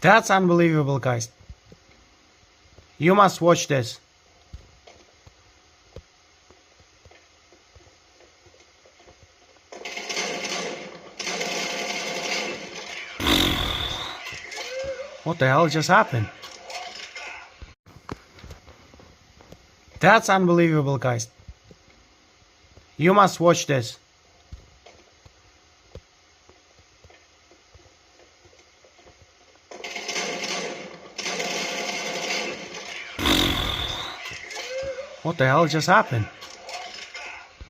That's unbelievable, guys. You must watch this. What the hell just happened? That's unbelievable, guys. You must watch this. What the hell just happened?